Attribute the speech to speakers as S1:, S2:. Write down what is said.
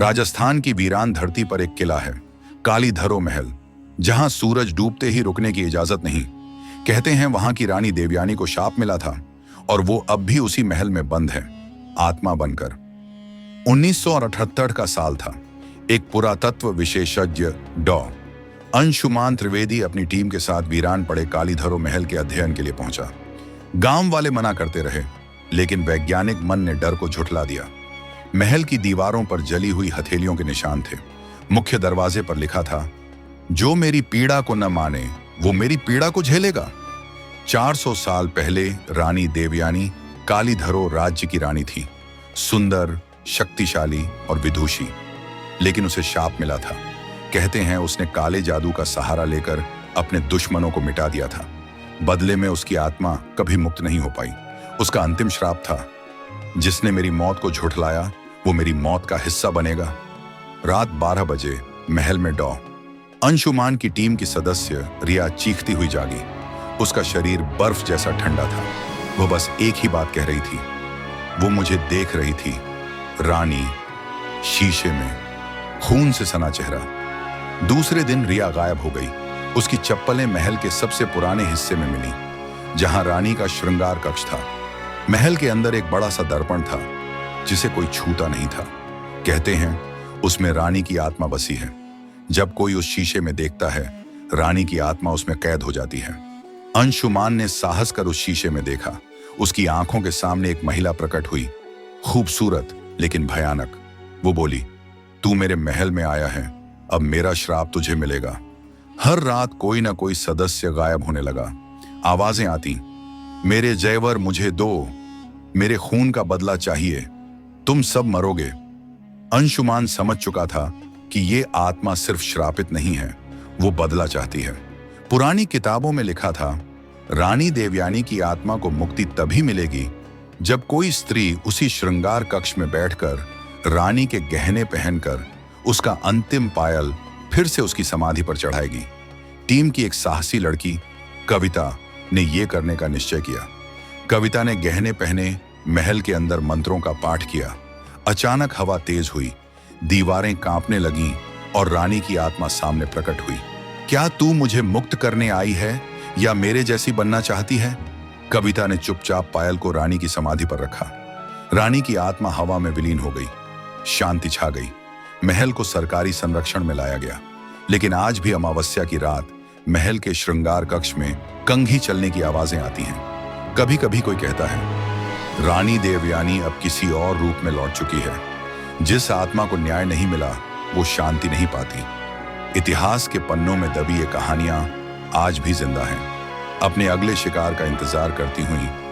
S1: राजस्थान की वीरान धरती पर एक किला है, कालीधरो महल, जहां सूरज डूबते ही रुकने की इजाजत नहीं। कहते हैं वहां की रानी देवयानी को शाप मिला था और वो अब भी उसी महल में बंद है, आत्मा बनकर। 1978 का साल था। एक पुरातत्व विशेषज्ञ डॉ अंशुमान त्रिवेदी अपनी टीम के साथ वीरान पड़े कालीधरो महल के अध्ययन के लिए पहुंचा। गांव वाले मना करते रहे, लेकिन वैज्ञानिक मन ने डर को झुठला दिया। महल की दीवारों पर जली हुई हथेलियों के निशान थे। मुख्य दरवाजे पर लिखा था, जो मेरी पीड़ा को न माने वो मेरी पीड़ा को झेलेगा। 400 साल पहले रानी देवयानी कालीधरो राज्य की रानी थी, सुंदर, शक्तिशाली और विदुषी। लेकिन उसे शाप मिला था। कहते हैं उसने काले जादू का सहारा लेकर अपने दुश्मनों को मिटा दिया था। बदले में उसकी आत्मा कभी मुक्त नहीं हो पाई। उसका अंतिम श्राप था, जिसने मेरी मौत को झुठलाया वो मेरी मौत का हिस्सा बनेगा। रात 12 बजे महल में डॉ अंशुमान की टीम की सदस्य रिया चीखती हुई जागी। उसका शरीर बर्फ जैसा ठंडा था। वो बस एक ही बात कह रही थी, वो मुझे देख रही थी। रानी, शीशे में, खून से सना चेहरा। दूसरे दिन रिया गायब हो गई। उसकी चप्पलें महल के सबसे पुराने हिस्से में मिली, जहां रानी का श्रृंगार कक्ष था। महल के अंदर एक बड़ा सा दर्पण था, जिसे कोई छूता नहीं था। कहते हैं उसमें रानी की आत्मा बसी है। जब कोई उस शीशे में देखता है, रानी की आत्मा उसमें कैद हो जाती है। अंशुमान ने साहस कर उस शीशे में देखा। उसकी आंखों के सामने एक महिला प्रकट हुई, खूबसूरत लेकिन भयानक। वो बोली, तू मेरे महल में आया है, अब मेरा श्राप तुझे मिलेगा। हर रात कोई ना कोई सदस्य गायब होने लगा। आवाजें आती, मेरे जयवर मुझे दो, मेरे खून का बदला चाहिए, तुम सब मरोगे। अंशुमान समझ चुका था कि ये आत्मा सिर्फ श्रापित नहीं है, वो बदला चाहती है। पुरानी किताबों में लिखा था, रानी देवयानी की आत्मा को मुक्ति तभी मिलेगी जब कोई स्त्री उसी श्रृंगार कक्ष में बैठकर रानी के गहने पहनकर उसका अंतिम पायल फिर से उसकी समाधि पर चढ़ाएगी। टीम की एक साहसी लड़की कविता ने यह करने का निश्चय किया। कविता ने गहने पहने महल के अंदर मंत्रों का पाठ किया। अचानक हवा तेज हुई, दीवारें कांपने लगीं और रानी की आत्मा सामने प्रकट हुई। क्या तू मुझे मुक्त करने आई है या मेरे जैसी बनना चाहती है? कविता ने चुपचाप पायल को रानी की समाधि पर रखा। रानी की आत्मा हवा में विलीन हो गई। शांति छा गई। महल को सरकारी संरक्षण में लाया गया। लेकिन आज भी अमावस्या की रात महल के श्रृंगार कक्ष में कंघी चलने की आवाजें आती हैं। कभी कभी कोई कहता है, रानी देवयानी अब किसी और रूप में लौट चुकी है। जिस आत्मा को न्याय नहीं मिला वो शांति नहीं पाती। इतिहास के पन्नों में दबी ये कहानियां आज भी जिंदा हैं, अपने अगले शिकार का इंतजार करती हुई